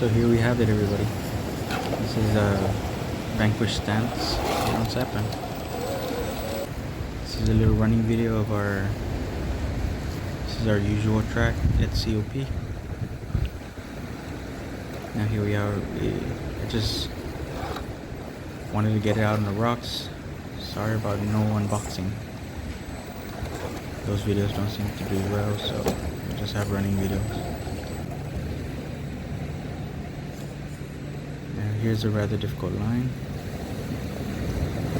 So here we have it, everybody. This is a Vanquish stance here on Saipan. This is a little running video of our. This is our usual track at C.O.P. Now here we are. I just wanted to get it out on the rocks. Sorry about no unboxing. Those videos don't seem to do well, so I just have running videos. Now here's a rather difficult line.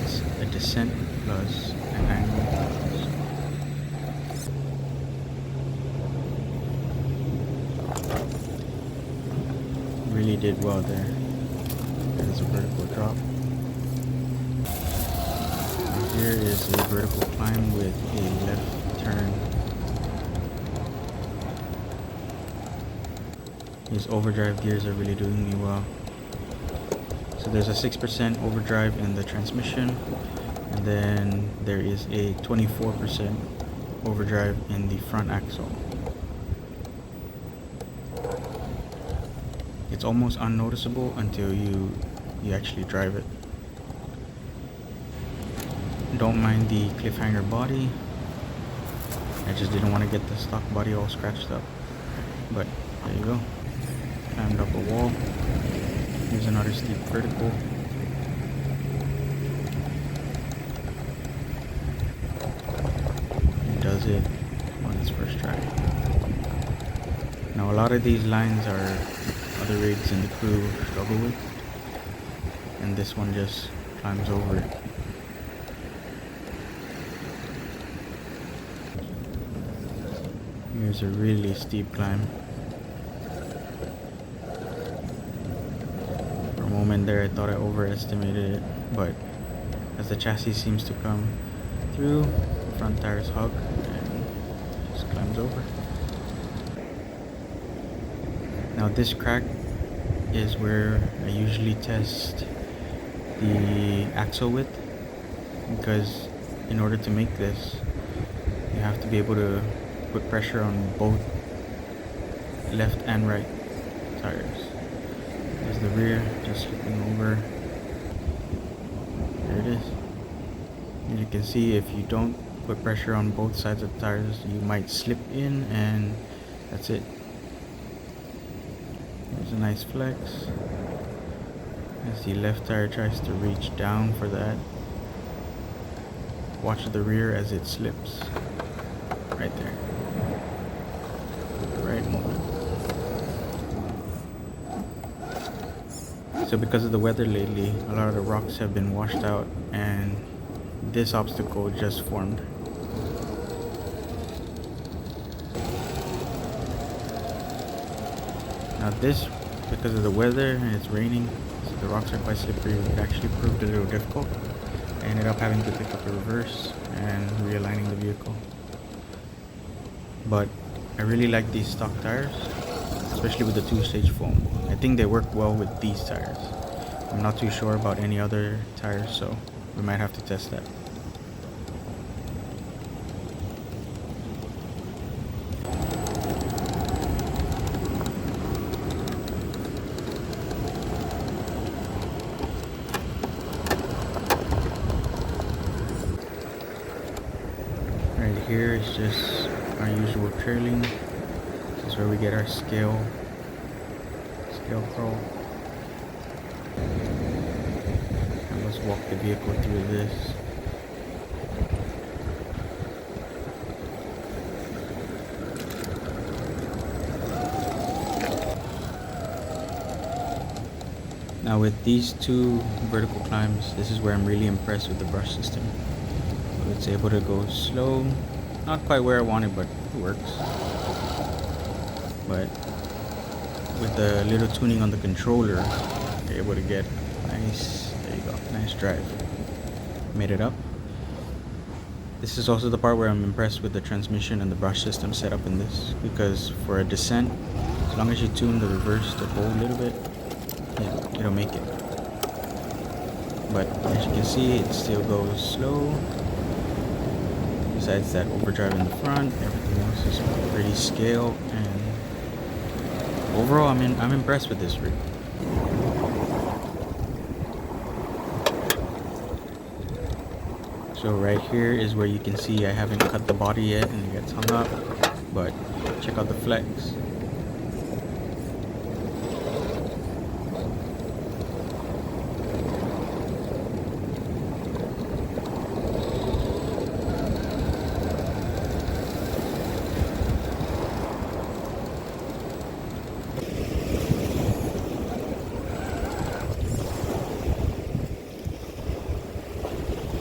It's a descent plus an angle. Really did well there. There's a vertical drop. And here is a vertical climb with a left turn. These overdrive gears are really doing me well. So there's a 6% overdrive in the transmission, and then there is a 24% overdrive in the front axle. It's almost unnoticeable until you actually drive it. Don't mind the cliffhanger body. I just didn't want to get the stock body all scratched up. But there you go. Climbed up a wall. Here's another steep vertical. It does it on its first try. Now a lot of these lines are other rigs in the crew struggle with, and this one just climbs over it. Here's a really steep climb. For a moment there I thought I overestimated it, but as the chassis seems to come through, the front tires hug and just climbs over. Now this crack is where I usually test the axle width, because in order to make this you have to be able to put pressure on both left and right tires. There's the rear just slipping over. There it is. And you can see if you don't put pressure on both sides of the tires, you might slip in, and that's it. There's a nice flex as the left tire tries to reach down for that. Watch the rear as it slips right there. The right moment. So because of the weather lately, a lot of the rocks have been washed out, and this obstacle just formed. Now this, because of the weather and it's raining, so the rocks are quite slippery, it actually proved a little difficult. I ended up having to pick up the reverse and realigning the vehicle. But I really like these stock tires, especially with the two-stage foam. I think they work well with these tires. I'm not too sure about any other tires, so we might have to test that. Right here is just our usual trailing. This is where we get our scale crawl. And let's walk the vehicle through this. Now with these two vertical climbs, this is where I'm really impressed with the brush system. So it's able to go slow, not quite where I want it, but it works. But with a little tuning on the controller, you're able to get nice, there you go, nice drive. Made it up. This is also the part where I'm impressed with the transmission and the brush system set up in this, because for a descent, as long as you tune the reverse to hold a little bit, yeah, it'll make it. But as you can see, it still goes slow. Besides that overdrive in the front, everything else is pretty scale and Overall, I'm impressed with this rig. So right here is where you can see I haven't cut the body yet and it gets hung up, but check out the flex.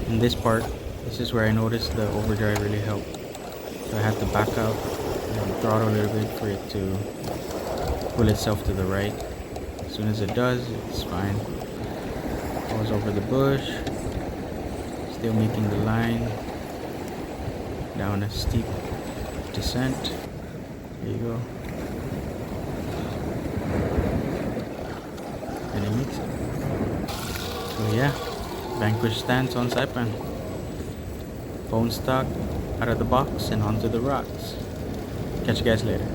In this part, this is where I noticed the overdrive really helped. So I had to back out and throttle a little bit for it to pull itself to the right. As soon as it does, it's fine. Goes over the bush, still making the line down a steep descent. There you go. And it makes it. So yeah. Vanquish stance on Saipan. Phone stock, out of the box and onto the rocks. Catch you guys later.